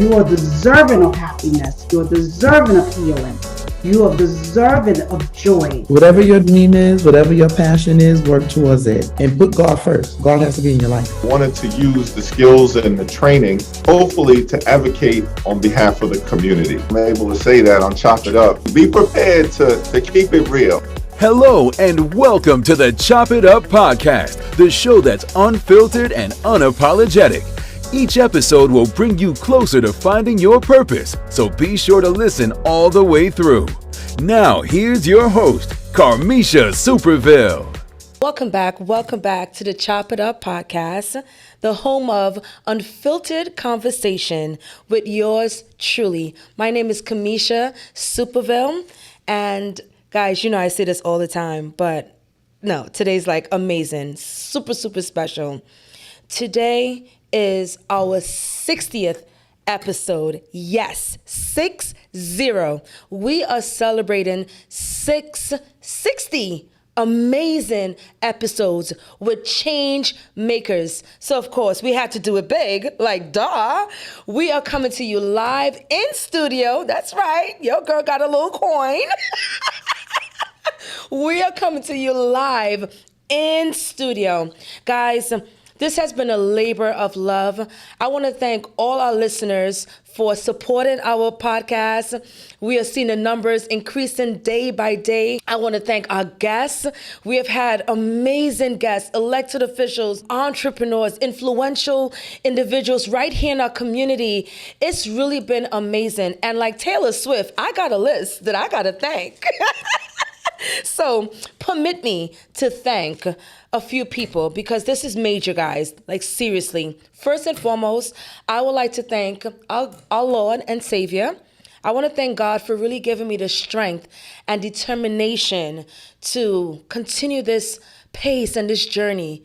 you are deserving of happiness. You are deserving of healing. You are deserving of joy. Whatever your dream is, whatever your passion is, work towards it. And put God first. God has to be in your life. Wanted to use the skills and the training, hopefully to advocate on behalf of the community. I'm able to say that on Chop It Up. Be prepared to keep it real. Hello and welcome to the Chop It Up podcast, the show that's unfiltered and unapologetic. Each episode will bring you closer to finding your purpose, so be sure to listen all the way through. Now, here's your host, Karmisha Superville. Welcome back to the Chop It Up podcast, the home of unfiltered conversation with yours truly. My name is Karmisha Superville, and guys, you know I say this all the time, but no, today's like amazing, super special. Today is our 60th episode. Yes, 60. We are celebrating 60 amazing episodes with change makers. So of course we had to do it big, like duh. We are coming to you live in studio. That's right, your girl got a little coin. We are coming to you live in studio. Guys, this has been a labor of love. I want to thank all our listeners for supporting our podcast. We are seeing the numbers increasing day by day. I want to thank our guests. We have had amazing guests, elected officials, entrepreneurs, influential individuals right here in our community. It's really been amazing. And like Taylor Swift, I got a list that I got to thank. So permit me to thank a few people because this is major, guys. Like seriously. First and foremost, I would like to thank our Lord and Savior. I want to thank God for really giving me the strength and determination to continue this pace and this journey.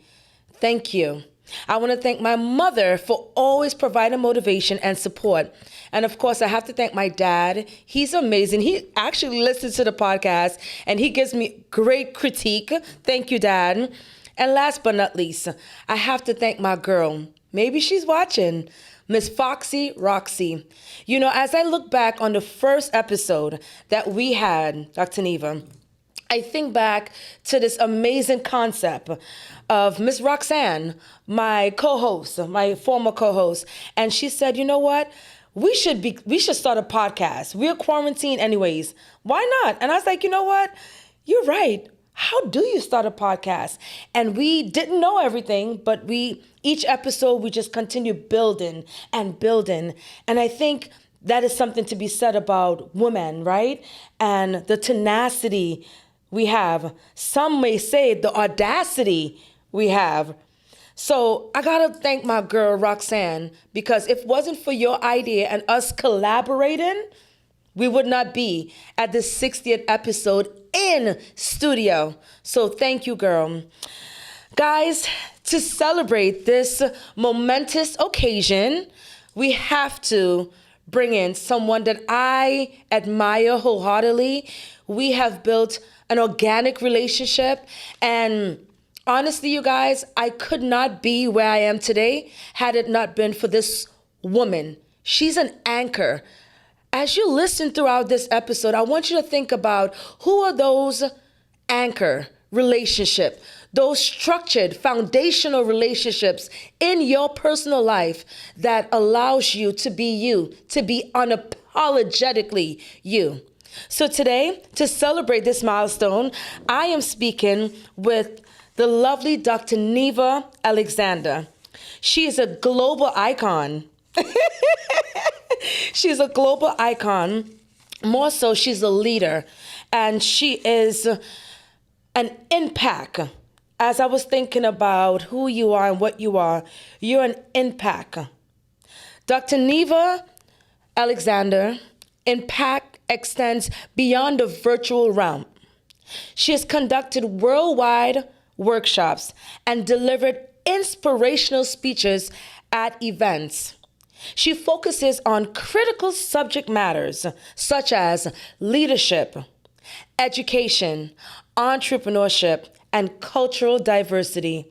Thank you. I want to thank my mother for always providing motivation and support. And of course, I have to thank my dad. He's amazing. He actually listens to the podcast and he gives me great critique. Thank you, Dad. And last but not least, I have to thank my girl. Maybe she's watching. Miss Foxy Roxy. You know, as I look back on the first episode that we had, Dr. Neva, I think back to this amazing concept of Miss Roxanne, my co-host, my former co-host. And she said, you know what? We should start a podcast. We're quarantined anyways. Why not? And I was like, you know what? You're right. How do you start a podcast? And we didn't know everything, but each episode, we just continue building and building. And I think that is something to be said about women, right? And the tenacity we have. Some may say the audacity we have. So I gotta thank my girl Roxanne, because if it wasn't for your idea and us collaborating, we would not be at the 60th episode in studio. So thank you, girl. Guys, to celebrate this momentous occasion, we have to bring in someone that I admire wholeheartedly. We have built an organic relationship, and honestly, you guys, I could not be where I am today had it not been for this woman. She's an anchor. As you listen throughout this episode, I want you to think about who are those anchor relationship, those structured foundational relationships in your personal life that allows you, to be unapologetically you. So today, to celebrate this milestone, I am speaking with the lovely Dr. Neva Alexander. She is a global icon. She's a global icon. More so, she's a leader. And she is an impact. As I was thinking about who you are and what you are, you're an impact. Dr. Neva Alexander, impact extends beyond the virtual realm. She has conducted worldwide workshops and delivered inspirational speeches at events. She focuses on critical subject matters such as leadership, education, entrepreneurship, and cultural diversity.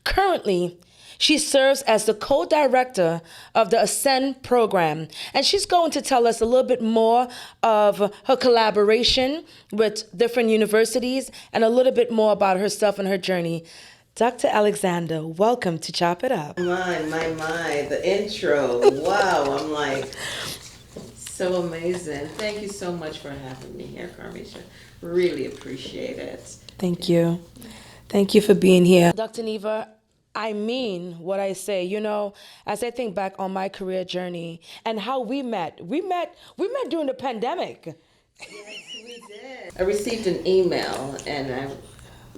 Currently, She serves as the co-director of the Ascend program, and she's going to tell us a little bit more of her collaboration with different universities and a little bit more about herself and her journey. Dr. Alexander, welcome to Chop It Up. My, the intro. Wow, I'm like, so amazing. Thank you so much for having me here, Karmisha. Really appreciate it. Thank you. Thank you for being here. Dr. Neva, I mean what I say. You know, as I think back on my career journey and how we met during the pandemic. Yes, we did. I received an email, and I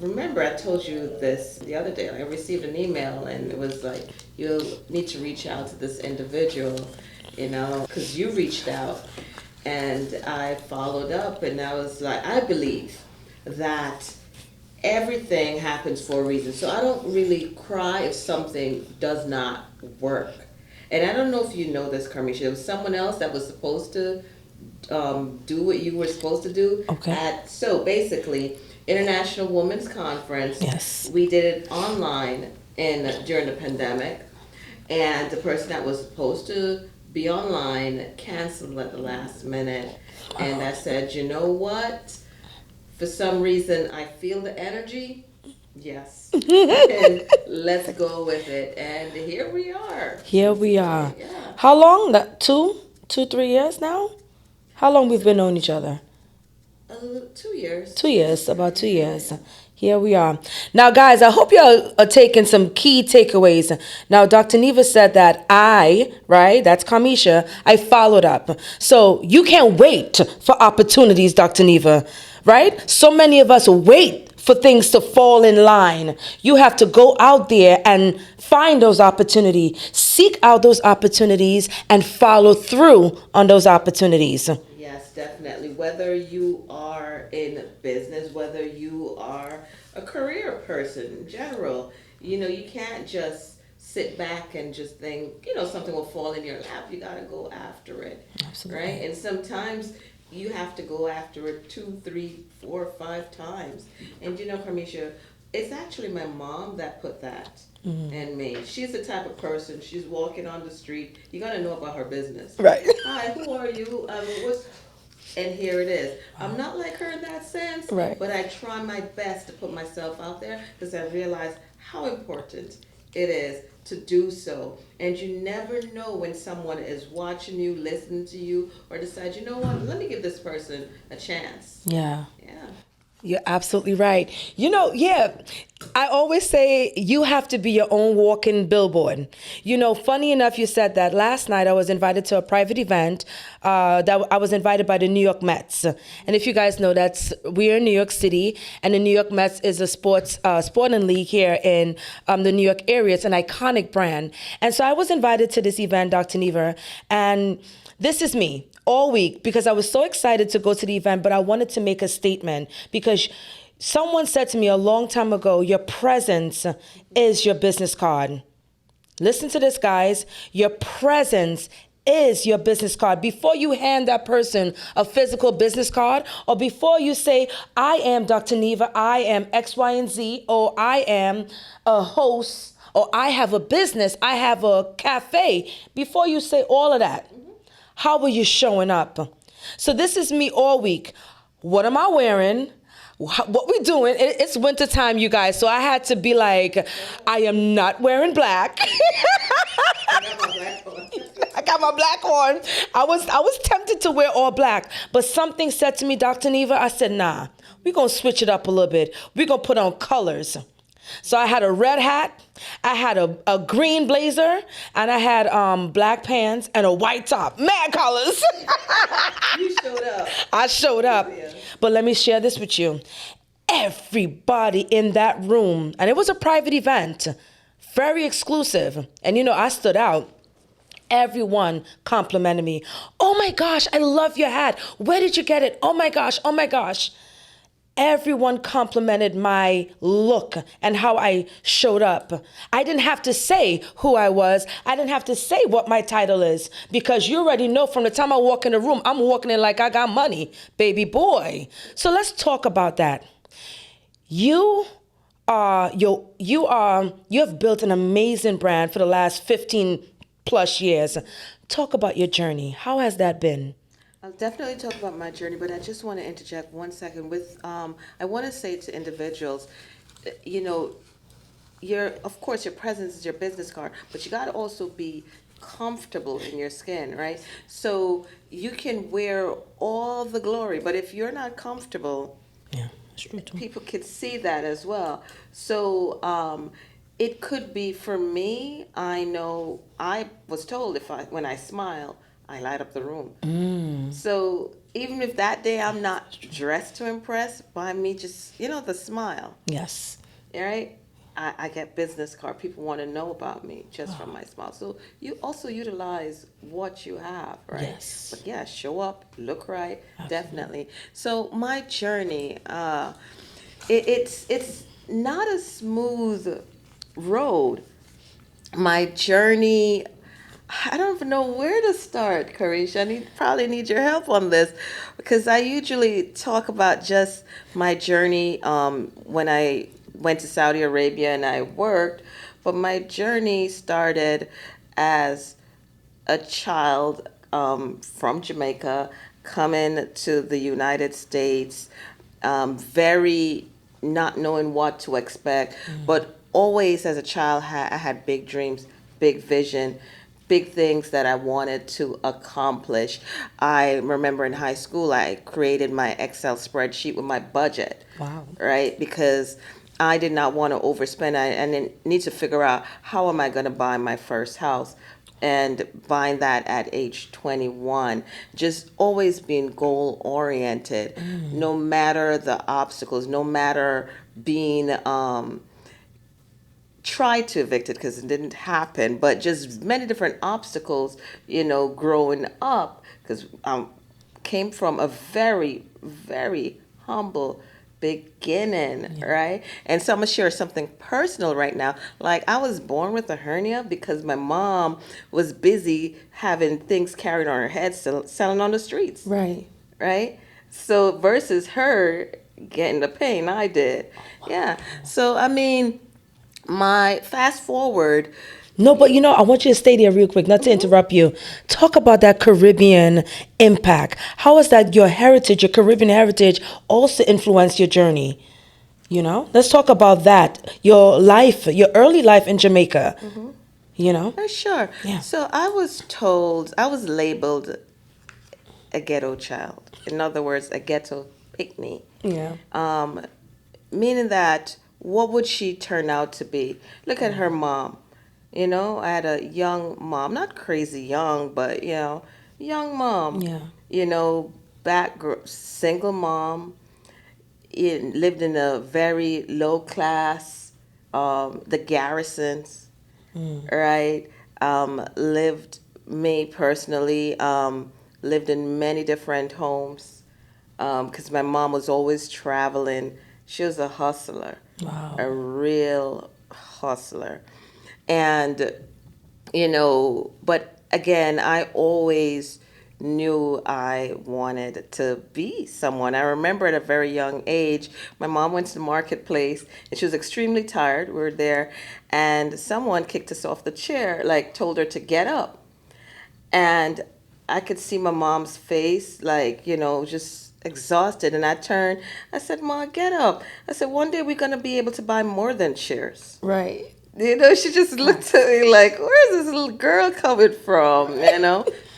remember I told you this the other day. I received an email, and it was like, you'll need to reach out to this individual, you know, because you reached out. And I followed up, and I was like, I believe that everything happens for a reason. So I don't really cry if something does not work. And I don't know if you know this, Karmisha. There was someone else that was supposed to do what you were supposed to do. Okay. So basically, International Women's Conference. Yes. We did it online during the pandemic. And the person that was supposed to be online canceled at the last minute. And I said, you know what? For some reason, I feel the energy. Yes. And let's go with it. And here we are. Here we are. Yeah. How long? 3 years now? How long we've been knowing each other? 2 years. 2 years, about 2 years. Here we are. Now, guys, I hope y'all are taking some key takeaways. Now, Dr. Neva said that that's Karmisha, I followed up. So you can't wait for opportunities, Dr. Neva, right? So many of us wait for things to fall in line. You have to go out there and find those opportunities, seek out those opportunities, and follow through on those opportunities. Yes, definitely. Whether you are in business, whether you are a career person in general, you know, you can't just sit back and just think, you know, something will fall in your lap. You got to go after it. Absolutely. Right? And sometimes you have to go after it 2, 3, 4, 5 times. And you know, Karmisha, it's actually my mom that put that in me. She's the type of person, she's walking on the street, you got to know about her business. Right. Hi, who are you? And here it is. I'm not like her in that sense, Right. but I try my best to put myself out there because I realize how important it is to do so. And you never know when someone is watching you, listening to you, or decide, you know what, let me give this person a chance. Yeah. Yeah. You're absolutely right. You know, I always say you have to be your own walking billboard. You know, funny enough, you said that. Last night I was invited to a private event that I was invited by the New York Mets. And if you guys know, we're in New York City, and the New York Mets is a sporting league here in the New York area. It's an iconic brand. And so I was invited to this event, Dr. Neva, and this is me all week because I was so excited to go to the event, but I wanted to make a statement because someone said to me a long time ago, your presence is your business card. Listen to this, guys. Your presence is your business card. Before you hand that person a physical business card, or before you say, I am Dr. Neva, I am X, Y, and Z, or I am a host, or I have a business, I have a cafe, before you say all of that, how are you showing up? So this is me all week. What am I wearing? What we doing? It's winter time, you guys. So I had to be like, I am not wearing black. I got my black on. I was tempted to wear all black, but something said to me, Dr. Neva, I said, nah, we're going to switch it up a little bit. We're going to put on colors. So I had a red hat, I had a green blazer, and I had black pants and a white top. Mad colors. You showed up. I showed up. Yeah. But let me share this with you. Everybody in that room, and it was a private event, very exclusive. And you know, I stood out. Everyone complimented me. Oh my gosh, I love your hat. Where did you get it? Oh my gosh, oh my gosh. Everyone complimented my look and how I showed up. I didn't have to say who I was. I didn't have to say what my title is, because you already know from the time I walk in the room, I'm walking in like I got money, baby boy. So let's talk about that. You you have built an amazing brand for the last 15 plus years. Talk about your journey. How has that been? I'll definitely talk about my journey, but I just want to interject 1 second with, I want to say to individuals, you know, of course, your presence is your business card, but you got to also be comfortable in your skin, right? So you can wear all the glory, but if you're not comfortable, Yeah, that's true too. people could see that as well. So it could be for me. I know I was told when I smile, I light up the room. So even if that day I'm not dressed to impress, by me just the smile, Yes. right? I get business card. People want to know about me just from my smile. So you also utilize what you have, right? Yes. But yeah, show up, look right, definitely. So my journey, it's not a smooth road. My journey, I don't even know where to start, Karmisha. Probably need your help on this because I usually talk about just my journey when I went to Saudi Arabia and I worked, but my journey started as a child from Jamaica coming to the United States, very not knowing what to expect, but always as a child I had big dreams, big vision, big things that I wanted to accomplish. I remember in high school I created my Excel spreadsheet with my budget. Wow. Right? Because I did not want to overspend. I didn't need to figure out how am I going to buy my first house, and buying that at age 21. Just always being goal oriented, no matter the obstacles, no matter being tried to evict it because it didn't happen, but just many different obstacles, growing up because came from a very, very humble beginning, right? And so I'm gonna share something personal right now. Like I was born with a hernia because my mom was busy having things carried on her head, selling on the streets, Right. right? So versus her getting the pain I did, yeah. So I mean, my fast forward. No, but I want you to stay there real quick, not to interrupt you. Talk about that Caribbean impact. How has that your heritage, your Caribbean heritage, also influenced your journey? Let's talk about that. Your life, your early life in Jamaica. Sure. Yeah. So I was labeled a ghetto child. In other words, a ghetto picnic. Yeah. Meaning that what would she turn out to be? Look at her mom. I had a young mom, not crazy young, but young mom. Yeah. Single mom. Lived in a very low class, the Garrisons, right? Me personally, lived in many different homes because my mom was always traveling. She was a hustler, Wow. a real hustler. And, but again, I always knew I wanted to be someone. I remember at a very young age, my mom went to the marketplace and she was extremely tired. We were there and someone kicked us off the chair, like told her to get up. And I could see my mom's face, like, just exhausted. And I turned, I said, "Mom, get up." I said, "One day we're going to be able to buy more than chairs." Right. She just looked at me like, where's this little girl coming from?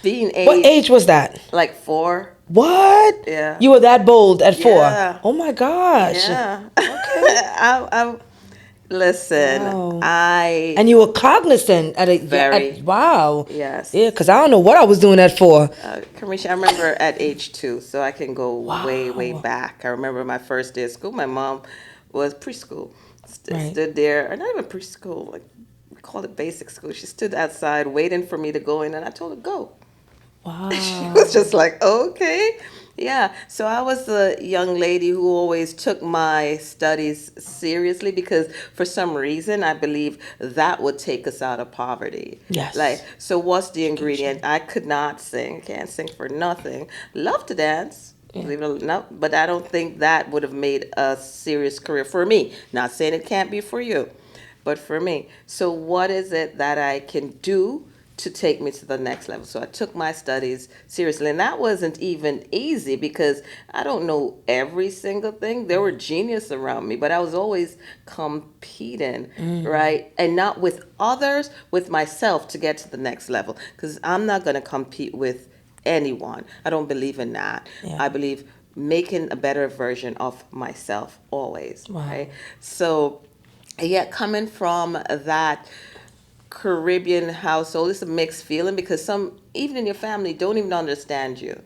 Being aged. What age was that? Like 4. What? Yeah. You were that bold at 4? Yeah. Oh my gosh. Yeah. I listen, Wow. I. And you were cognizant Very. Wow. Yes. Yeah, because I don't know what I was doing that for. Karmisha, I remember at age 2, so I can go way, way back. I remember my first day of school. My mom was preschool. Right. Stood there, or not even preschool, like we called it basic school. She stood outside waiting for me to go in, and I told her go. Wow. She was just like, okay. Yeah. So I was the young lady who always took my studies seriously because for some reason I believe that would take us out of poverty. Yes. Like, so what's the ingredient? I could not sing, can't sing for nothing. Love to dance. Believe it or not, but I don't think that would have made a serious career for me. Not saying it can't be for you, but for me. So what is it that I can do to take me to the next level? So I took my studies seriously, and that wasn't even easy because I don't know every single thing. There were geniuses around me, but I was always competing, right? And not with others, with myself to get to the next level, because I'm not going to compete with anyone. I don't believe in that. Yeah. I believe making a better version of myself always, Wow. right? So, yeah, coming from that Caribbean household, it's a mixed feeling because some, even in your family, don't even understand you.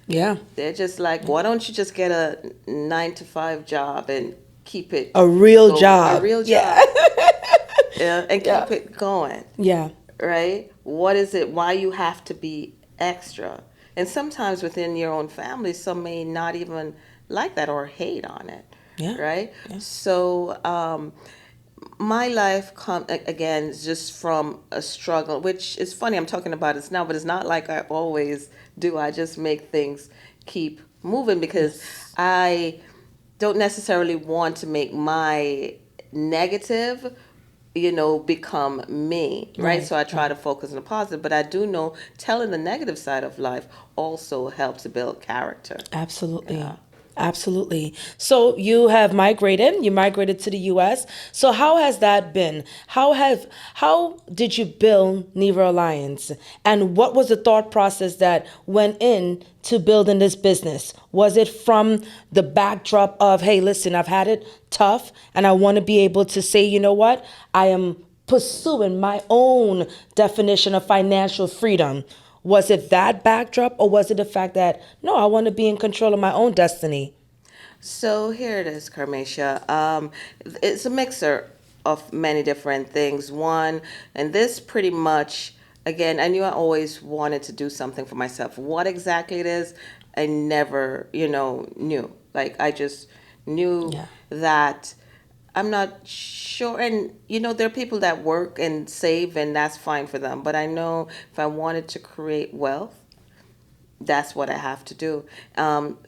Yeah. They're just like, why don't you just get a 9 to 5 job and keep it A real going? job. A real job. Yeah. Yeah, and Yeah. keep it going. Yeah. Right? What is it? Why you have to be extra? And sometimes within your own family, some may not even like that or hate on it. Yeah. Right? Yeah. So, my life again is just from a struggle, which is funny. I'm talking about it now, but it's not like I always do. I just make things keep moving because I don't necessarily want to make my negative, become me, right? So I try to focus on the positive, but I do know telling the negative side of life also helps to build character. Absolutely. Yeah. Absolutely. So you migrated to the US. So how has that been? How did you build Neva Alliance? And what was the thought process that went in to building this business? Was it from the backdrop of, hey, listen, I've had it tough and I want to be able to say, you know what? I am pursuing my own definition of financial freedom. Was it that backdrop, or was it the fact that, no, I want to be in control of my own destiny? So here it is, Karmisha. It's a mixer of many different things. One, and this pretty much, again, I knew I always wanted to do something for myself. What exactly it is, I never, knew. Like, I just knew Yeah. that I'm not sure. And, there are people that work and save, and that's fine for them. But I know if I wanted to create wealth, that's what I have to do.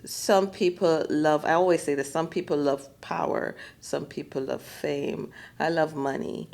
Some people love, I always say this, some people love power, some people love fame. I love money.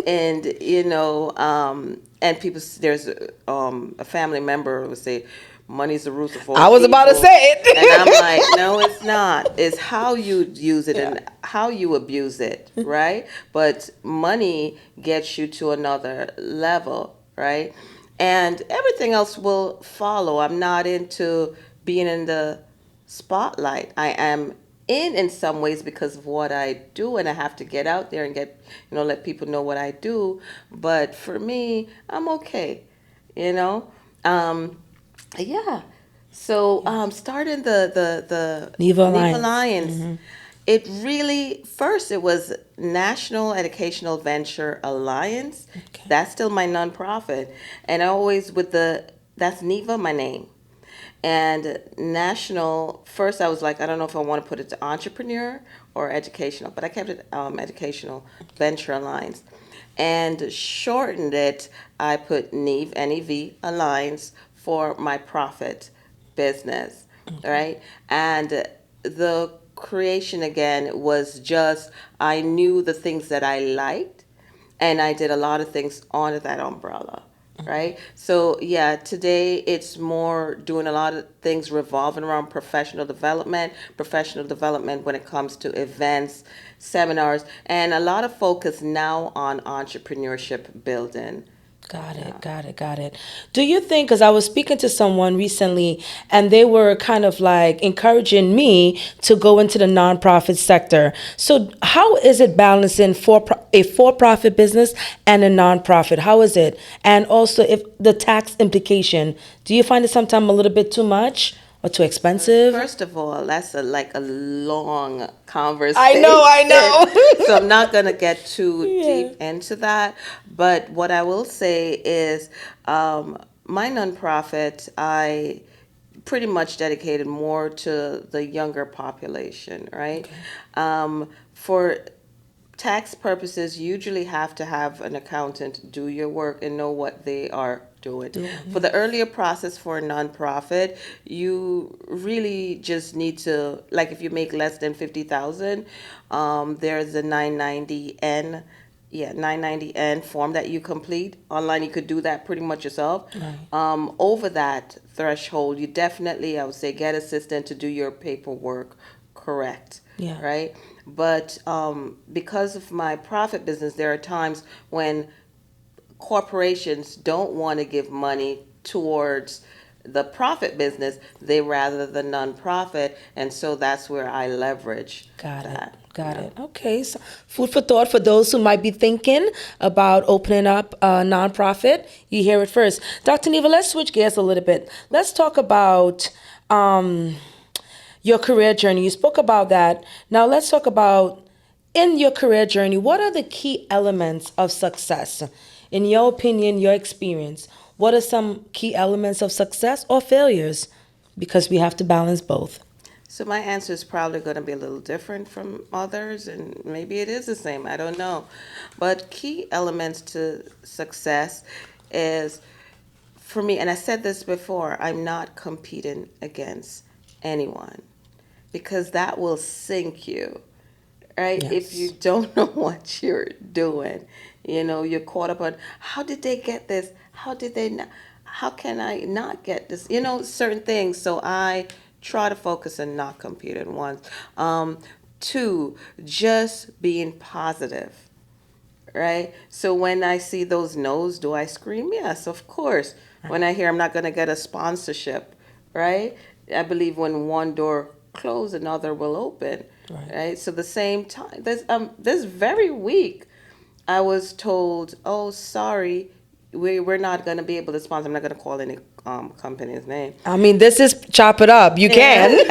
And, and people, there's a family member who would say, money's the root of all I was about to evil. say it. And I'm like, no, it's not. It's how you use it and how you abuse it, right? But money gets you to another level, right? And everything else will follow. I'm not into being in the spotlight. I am in some ways because of what I do, and I have to get out there and get, let people know what I do. But for me, I'm okay, you know. Yeah. So starting the Neva Alliance. Alliance, it really, first it was National Educational Venture Alliance. Okay. That's still my nonprofit. And I always that's Neva, my name. And national, first I was like, I don't know if I want to put it to entrepreneur or educational, but I kept it Educational Venture Alliance. And shortened it, I put NEV, NEV Alliance for my profit business, right? And the creation again was just, I knew the things that I liked, and I did a lot of things under that umbrella, right? So yeah, today it's more doing a lot of things revolving around professional development when it comes to events, seminars, and a lot of focus now on entrepreneurship building. Got it. Do you think, because I was speaking to someone recently and they were kind of like encouraging me to go into the nonprofit sector. So how is it balancing a for-profit business and a nonprofit? How is it? And also, if the tax implication, do you find it sometimes a little bit too much or too expensive? First of all, that's like a long conversation. I know. So I'm not going to get too deep into that. But what I will say is my nonprofit, I pretty much dedicated more to the younger population, right? Okay. For tax purposes, you usually have to have an accountant do your work and know what they are do it. For the earlier process for a nonprofit, you really just need to, like if you make less than 50,000, there's a 990N. Yeah, 990N form that you complete online. You could do that pretty much yourself. Over that threshold, you definitely, I would say, get assistant to do your paperwork correct. Yeah. Right. But because of my profit business, there are times when corporations don't want to give money towards the profit business. They rather the nonprofit, and so that's where I leverage that. Got it. Okay, so food for thought for those who might be thinking about opening up a nonprofit. You hear it first. Dr. Neva, let's switch gears a little bit. Let's talk about your career journey. You spoke about that. Now let's talk about, in your career journey, what are the key elements of success? In your opinion, your experience, what are some key elements of success or failures? Because we have to balance both. So my answer is probably going to be a little different from others, and maybe it is the same. I don't know. But key elements to success is, for me, and I said this before, I'm not competing against anyone, because that will sink you, right? Yes. If you don't know what you're doing, you're caught up on, how did they get this? How did they not? How can I not get this? Certain things. So I try to focus and not compete at once. Two, just being positive, right? So when I see those no's, do I scream? Yes, of course. When I hear I'm not going to get a sponsorship, right? I believe when one door closes, another will open, right? So the same time, this very week, I was told, oh, sorry, we're not going to be able to sponsor. I'm not going to call any company's name. I mean, this is chop it up. You can.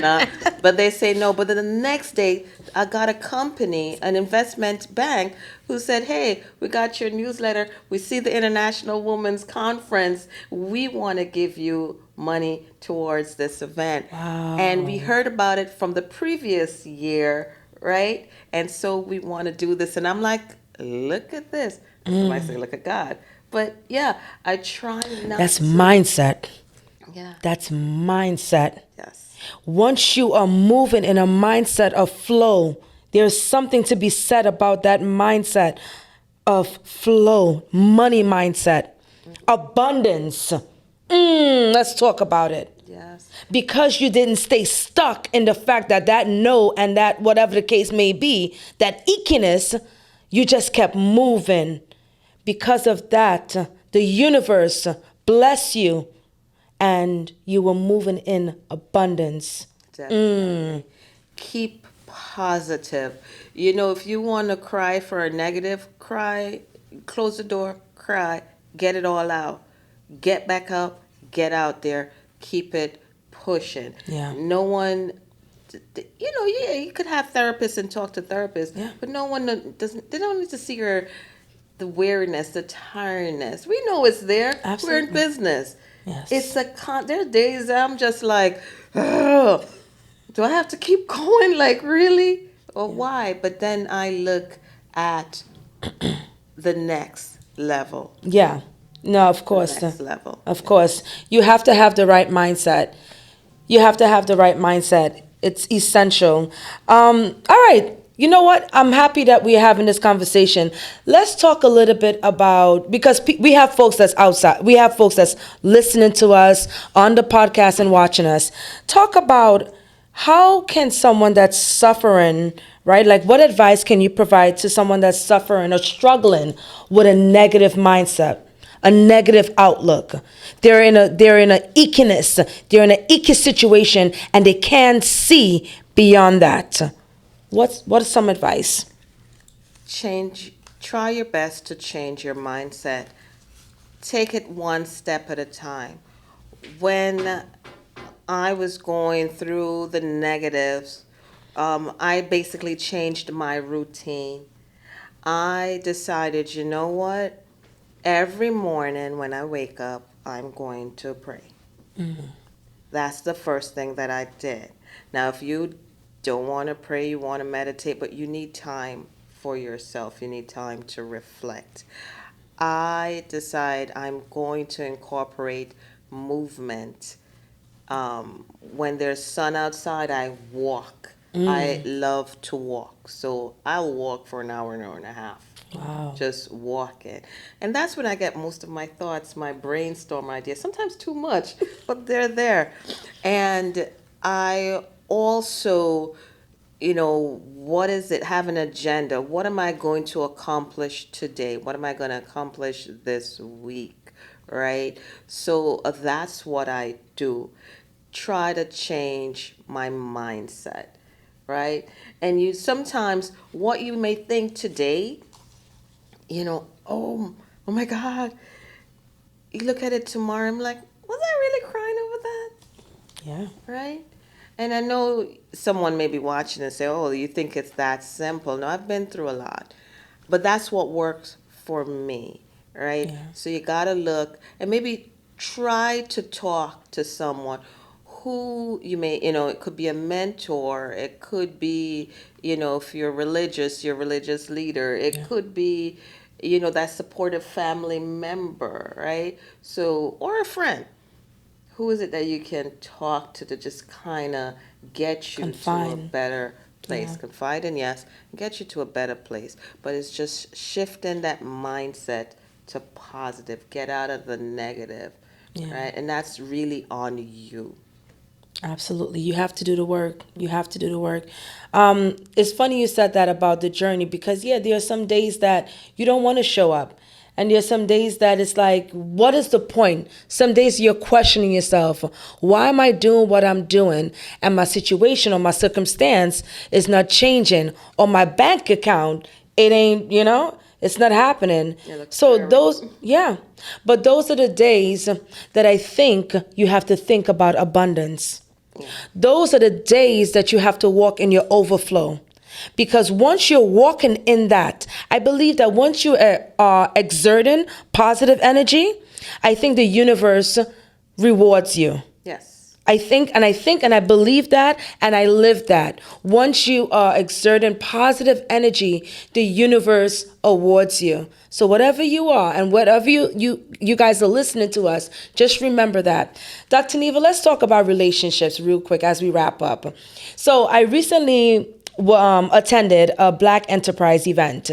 Nah, but they say no. But then the next day, I got a company, an investment bank, who said, hey, we got your newsletter. We see the International Women's Conference. We want to give you money towards this event. Wow. And we heard about it from the previous year, right? And so we want to do this. And I'm like, look at this. Somebody say, look at God. But yeah, I try not That's to. mindset. Yeah. That's mindset. Yes. Once you are moving in a mindset of flow, there's something to be said about that mindset of flow, money mindset, abundance. Let's talk about it. Yes. Because you didn't stay stuck in the fact that no and that whatever the case may be, that ickiness, you just kept moving. Because of that, the universe bless you, and you were moving in abundance. Definitely. Keep positive. If you want to cry for a negative, cry, close the door, cry, get it all out. Get back up, get out there, keep it pushing. Yeah. No one, yeah, you could have therapists and talk to therapists, but no one they don't need to see the weariness, the tiredness. We know it's there. Absolutely. We're in business. Yes. It's there are days I'm just like, oh, do I have to keep going? Like, really? Or why? But then I look at the next level. Yeah. No, of course. Next level. Of course. You have to have the right mindset. You have to have the right mindset. It's essential. All right. You know what? I'm happy that we're having this conversation. Let's talk a little bit about, because we have folks that's outside. We have folks that's listening to us on the podcast and watching us. Talk about how can someone that's suffering, right? Like, what advice can you provide to someone that's suffering or struggling with a negative mindset, a negative outlook? They're in a ickiness, they're in an icky situation, and they can't see beyond that. What is some advice? Try your best to change your mindset. Take it one step at a time. When I was going through the negatives, I basically changed my routine. I decided, you know what? Every morning when I wake up, I'm going to pray. Mm-hmm. That's the first thing that I did. Now, if you don't want to pray, you want to meditate, but you need time for yourself. You need time to reflect. I decide I'm going to incorporate movement. When there's sun outside, I walk. I love to walk. So I'll walk for an hour and a half. Wow. Just walking. And that's when I get most of my thoughts, my brainstorm ideas. Sometimes too much, but they're there. And I also, what is it? Have an agenda. What am I going to accomplish today? What am I going to accomplish this week? Right? So that's what I do. Try to change my mindset. Right? And you sometimes, what you may think today, oh my God. You look at it tomorrow, I'm like, was I really crying over that? Yeah. Right? And I know someone may be watching and say, oh, you think it's that simple. No, I've been through a lot. But that's what works for me, right? Yeah. So you got to look and maybe try to talk to someone who you may, it could be a mentor. It could be, if you're religious, your religious leader. It could be, that supportive family member, right? So, or a friend. Who is it that you can talk to just kind of get you to a Confide. better place? Yeah. Confide in, yes, get you to a better place. But it's just shifting that mindset to positive. Get out of the negative, right? And that's really on you. Absolutely. You have to do the work. You have to do the work. It's funny you said that about the journey because, there are some days that you don't want to show up. And there's some days that it's like, what is the point? Some days you're questioning yourself. Why am I doing what I'm doing? And my situation or my circumstance is not changing. Or my bank account, it ain't, it's not happening. So those, but those are the days that I think you have to think about abundance. Those are the days that you have to walk in your overflow. Because once you're walking in that, I believe that once you are exerting positive energy, I think the universe rewards you. Yes. I think and I believe that and I live that. Once you are exerting positive energy, the universe awards you. So whatever you are and whatever you guys are listening to us, just remember that. Dr. Neva, let's talk about relationships real quick as we wrap up. So I recently attended a Black Enterprise event,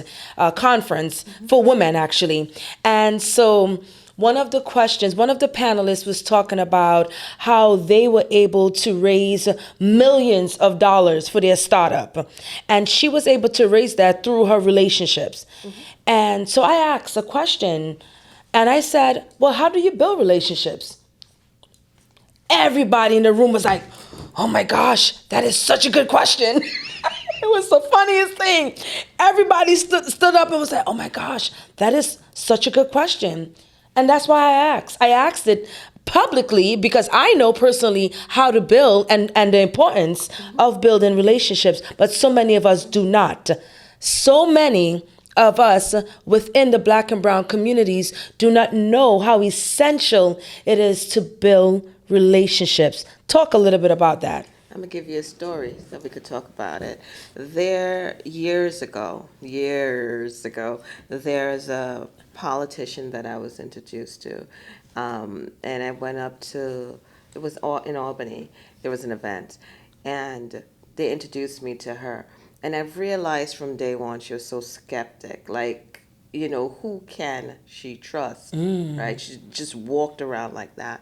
conference for women actually. And so one of the panelists was talking about how they were able to raise millions of dollars for their startup. And she was able to raise that through her relationships. And so I asked a question and I said, well, how do you build relationships? Everybody in the room was like, oh my gosh, that is such a good question. It was the funniest thing. Everybody stood up and was like, oh my gosh, that is such a good question. And that's why I asked. I asked it publicly because I know personally how to build and the importance of building relationships. But so many of us do not. So many of us within the Black and brown communities do not know how essential it is to build relationships. Talk a little bit about that. I'm going to give you a story so we could talk about it. Years ago, there's a politician that I was introduced to. And I went up to, it was in Albany. There was an event. And they introduced me to her. And I've realized from day one she was so skeptic. Like, who can she trust? Right? She just walked around like that.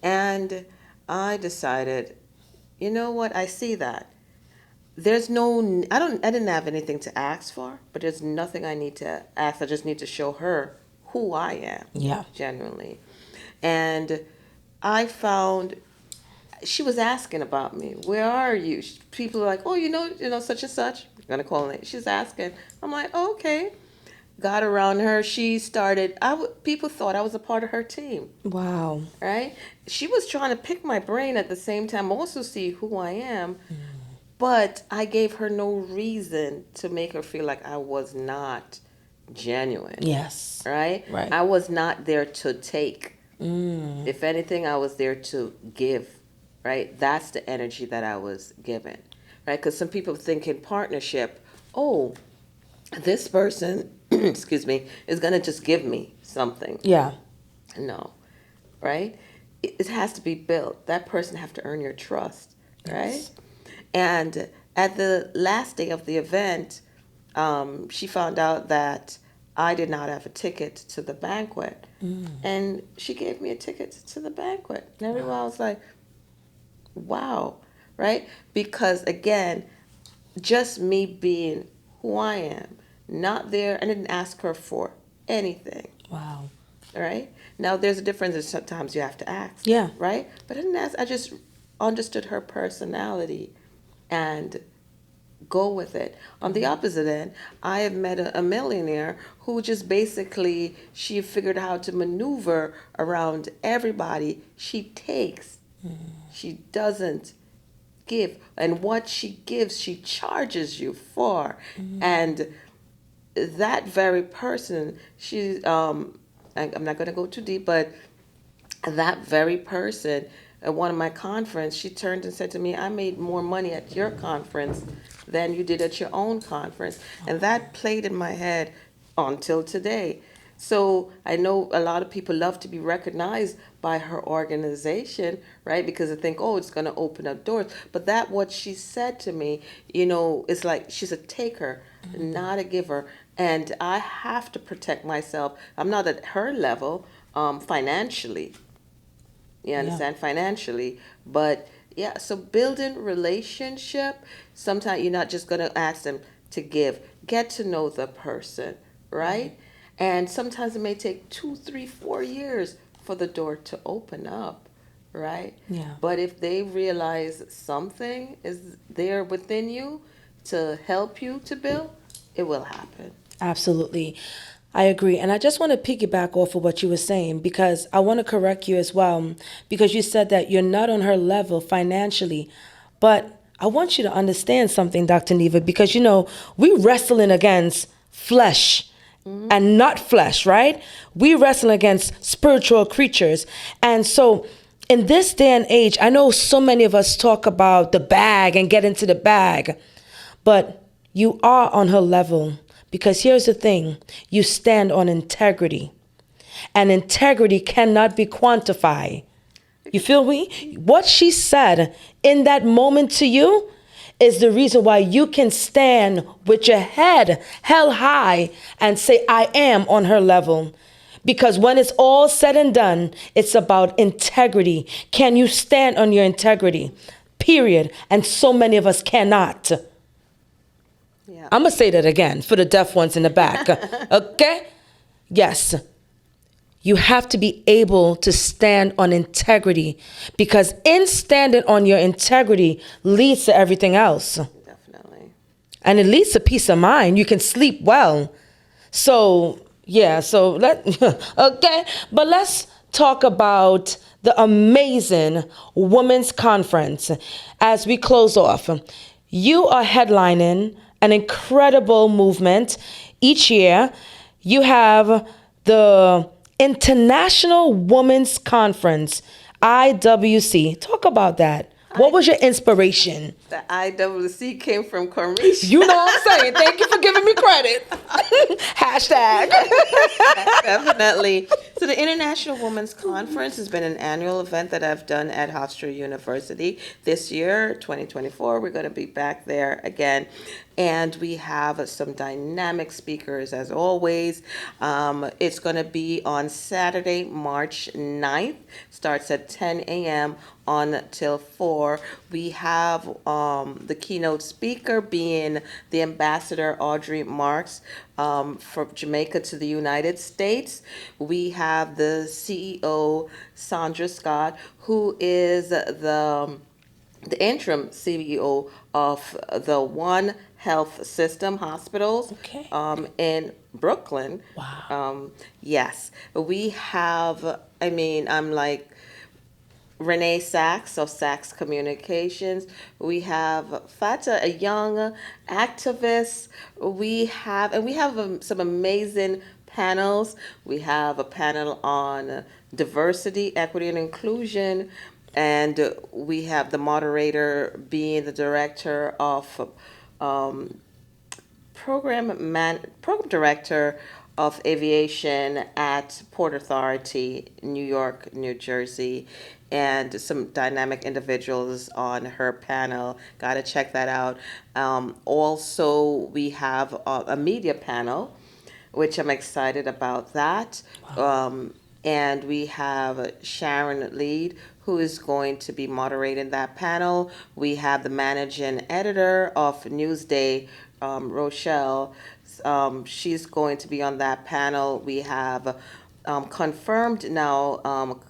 And I decided, you know what? I see that. I didn't have anything to ask for, but there's nothing I need to ask. I just need to show her who I am. Yeah. Genuinely. And I found she was asking about me. Where are you? People are like, oh, such and such. I'm going to call her. She's asking. I'm like, oh, okay. Got around her. She started, people thought I was a part of her team. Wow. Right? She was trying to pick my brain at the same time, also see who I am. But I gave her no reason to make her feel like I was not genuine. Yes. Right? Right. I was not there to take. If anything, I was there to give. Right? That's the energy that I was given. Right? Because some people think in partnership, oh, this person excuse me, is going to just give me something. Yeah. No, right? It has to be built. That person have to earn your trust, right? Yes. And at the last day of the event, she found out that I did not have a ticket to the banquet. And she gave me a ticket to the banquet. And everyone was like, wow, right? Because again, just me being who I am, not there, I didn't ask her for anything, Wow. right? Now, there's a difference that sometimes you have to ask, Yeah. right? But I didn't ask, I just understood her personality and go with it. On the opposite end, I have met a millionaire who just basically, she figured out how to maneuver around everybody. She takes, she doesn't give. And what she gives, she charges you for. And that very person, I'm not going to go too deep, but that very person at one of my conference, she turned and said to me, I made more money at your conference than you did at your own conference. And that played in my head until today. So I know a lot of people love to be recognized by her organization, right? Because they think, oh, it's going to open up doors. But that what she said to me, it's like she's a taker, not a giver. And I have to protect myself. I'm not at her level financially. You understand? Financially. But yeah, so building relationship, sometimes you're not just going to ask them to give. Get to know the person, right? And sometimes it may take 2, 3, 4 years for the door to open up, right? Yeah. But if they realize something is there within you to help you to build, it will happen. Absolutely. I agree. And I just want to piggyback off of what you were saying, because I want to correct you as well, because you said that you're not on her level financially. But I want you to understand something, Dr. Neva, because, we wrestling against flesh and not flesh, right? We wrestle against spiritual creatures. And so in this day and age, I know so many of us talk about the bag and get into the bag, but you are on her level. Because here's the thing, you stand on integrity, and integrity cannot be quantified. You feel me? What she said in that moment to you is the reason why you can stand with your head held high and say, I am on her level. Because when it's all said and done, it's about integrity. Can you stand on your integrity? Period. And so many of us cannot. Yeah. I'm going to say that again for the deaf ones in the back. Okay? Yes. You have to be able to stand on integrity, because in standing on your integrity leads to everything else. Definitely. And it leads to peace of mind. You can sleep well. So, yeah, okay. But let's talk about the amazing Women's Conference as we close off. You are headlining an incredible movement each year. You have the International Women's Conference, IWC. Talk about that. What was your inspiration? The IWC came from Karmisha. You know what I'm saying. Thank you for giving me credit. Hashtag. Definitely. So the International Women's Conference has been an annual event that I've done at Hofstra University. This year, 2024, we're going to be back there again. And we have some dynamic speakers as always. It's going to be on Saturday, March 9th. Starts at 10 a.m. until 4. We have the keynote speaker being the Ambassador Audrey Marks from Jamaica to the United States. We have the CEO, Sandra Scott, who is the interim CEO of the One Health System hospitals in Brooklyn. Wow. Yes. We have, I'm like Renee Sachs of Sachs Communications. We have Fata, a young activist. We have some amazing panels. We have a panel on diversity, equity, and inclusion. And we have the moderator being the director of program director of aviation at Port Authority, New York, New Jersey, and some dynamic individuals on her panel. Got to check that out. Also, we have a media panel, which I'm excited about that. And we have Sharon Lead, who is going to be moderating that panel. We have the managing editor of Newsday, Rochelle. She's going to be on that panel. We have confirmed now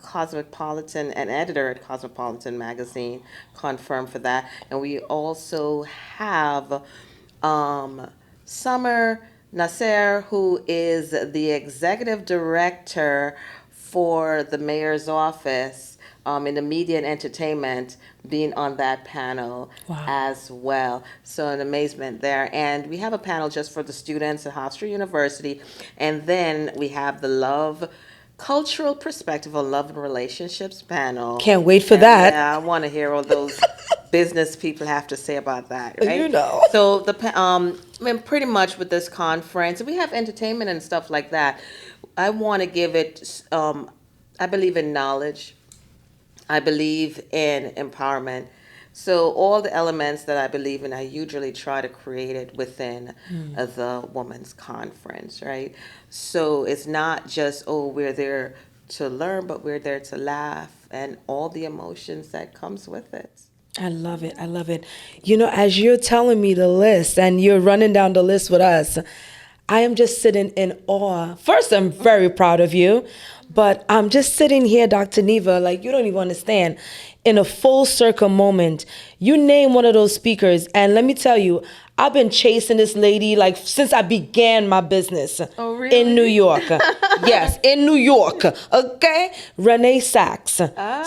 Cosmopolitan, an editor at Cosmopolitan Magazine, confirmed for that. And we also have Summer Nasser, who is the executive director for the mayor's office in the media and entertainment, being on that panel as well. So an amazement there. And we have a panel just for the students at Hofstra University. And then we have the cultural perspective of love and relationships panel. Can't wait for that. Yeah, I want to hear what those business people have to say about that, right? You know. So pretty much with this conference, we have entertainment and stuff like that. I want to give it, I believe in knowledge. I believe in empowerment. So all the elements that I believe in, I usually try to create it within the women's conference, right? So it's not just, we're there to learn, but we're there to laugh and all the emotions that comes with it. I love it. I love it. You know, as you're telling me the list and you're running down the list with us, I am just sitting in awe. First, I'm very proud of you, but I'm just sitting here, Dr. Neva, like you don't even understand. In a full circle moment, you name one of those speakers, and let me tell you, I've been chasing this lady like since I began my business in New York. Yes, in New York. Okay, Renee Sachs.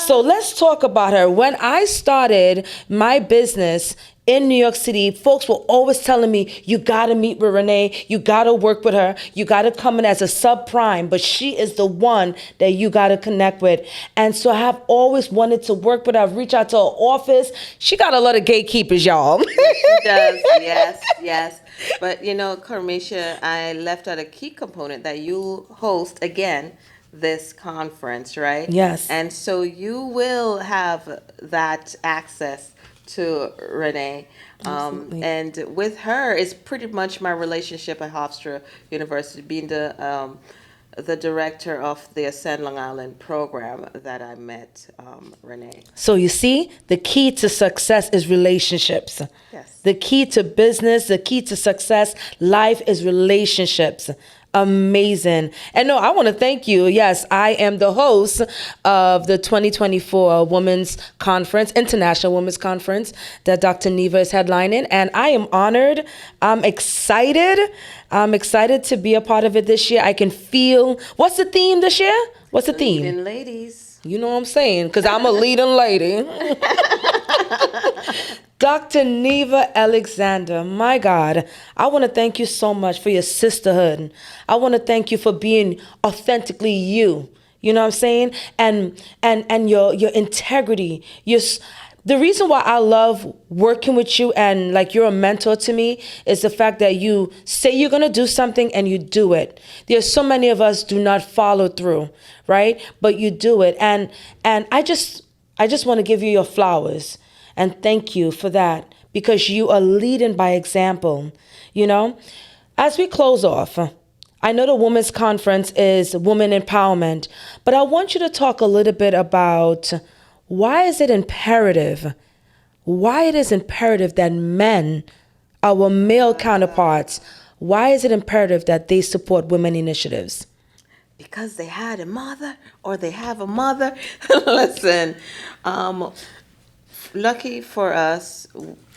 So let's talk about her. When I started my business in New York City, folks were always telling me, you gotta meet with Renee, you gotta work with her, you gotta come in as a subprime, but she is the one that you gotta connect with. And so I have always wanted to work with her. I've reached out to her office. She got a lot of gatekeepers, y'all. She does, yes. But you know, Karmisha, I left out a key component that you host again this conference, right? Yes. And so you will have that access to Renee. And with her, it's pretty much my relationship at Hofstra University, being the director of the Ascend Long Island program that I met Renee. So you see, the key to success is relationships. Yes. The key to business, the key to success, life is relationships. Amazing. And no, I want to thank you. Yes, I am the host of the 2024 Women's Conference, International Women's Conference that Dr. Neva is headlining. And I am honored. I'm excited. I'm excited to be a part of it this year. I can feel, what's the theme this year? What's the theme? Leading ladies. You know what I'm saying? Because I'm a leading lady. Dr. Neva Alexander, my God, I want to thank you so much for your sisterhood. I want to thank you for being authentically you. You know what I'm saying? And your integrity. The reason why I love working with you and like you're a mentor to me is the fact that you say you're going to do something and you do it. There's so many of us do not follow through, right? But you do it. And I just want to give you your flowers and thank you for that because you are leading by example, you know? As we close off, I know the Women's Conference is women empowerment, but I want you to talk a little bit about why it is imperative that men, our male counterparts, why is it imperative that they support women initiatives? Because they had a mother or they have a mother. Listen, lucky for us,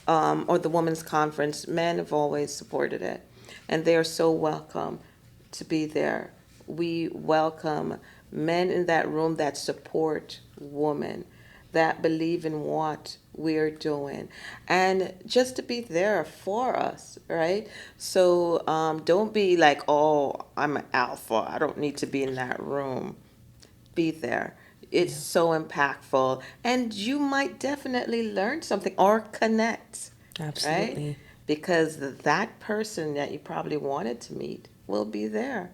or the Women's Conference, men have always supported it. And they are so welcome to be there. We welcome men in that room that support women, that believe in what we're doing, and just to be there for us, right? So don't be like, oh, I'm an alpha, I don't need to be in that room. Be there. It's so impactful, and you might definitely learn something or connect. Absolutely. Right? because that person that you probably wanted to meet will be there,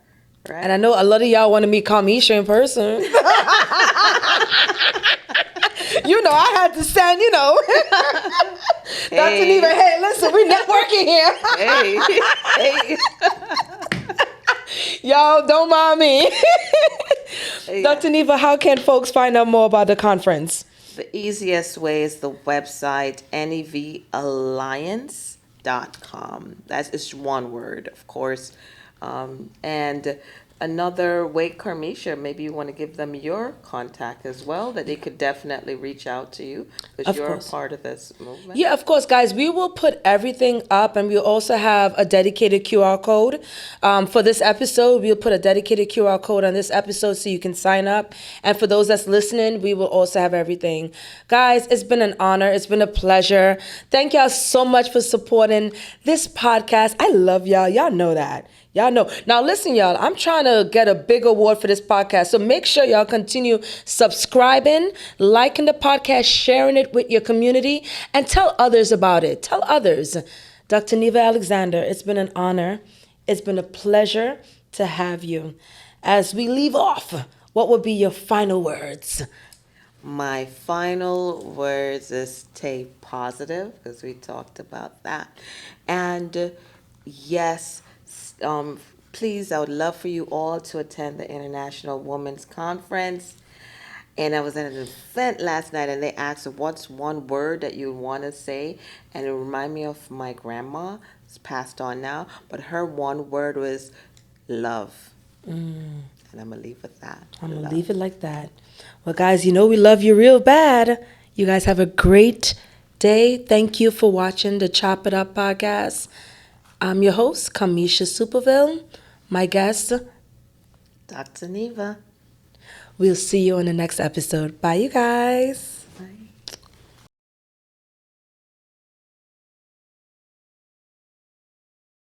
right? And I know a lot of y'all want to meet Karmisha in person. You know, I had to send, Dr. Neva, hey, listen, we networking here. Hey. Y'all, don't mind me. Hey. Dr. Neva, how can folks find out more about the conference? The easiest way is the website nevalliance.com. That is one word, of course. And another way, Karmisha, maybe you want to give them your contact as well, that they could definitely reach out to you because you're a part of this movement. Yeah, of course, guys. We will put everything up, and we'll also have a dedicated QR code for this episode. We'll put a dedicated QR code on this episode so you can sign up. And for those that's listening, we will also have everything. Guys, it's been an honor. It's been a pleasure. Thank y'all so much for supporting this podcast. I love y'all. Y'all know that. Y'all know. Now, listen, y'all, I'm trying to get a big award for this podcast. So make sure y'all continue subscribing, liking the podcast, sharing it with your community, and tell others about it. Tell others. Dr. Neva Alexander, it's been an honor. It's been a pleasure to have you. As we leave off, what would be your final words? My final words is stay positive, because we talked about that. And yes, please, I would love for you all to attend the International Women's Conference. And I was at an event last night, and they asked, what's one word that you want to say? And it reminded me of my grandma. It's passed on now. But her one word was love. And I'm going to leave with that. I'm going to leave it like that. Well, guys, we love you real bad. You guys have a great day. Thank you for watching the Chop It Up podcast. I'm your host, Karmisha Superville. My guest, Dr. Neva. We'll see you on the next episode. Bye, you guys.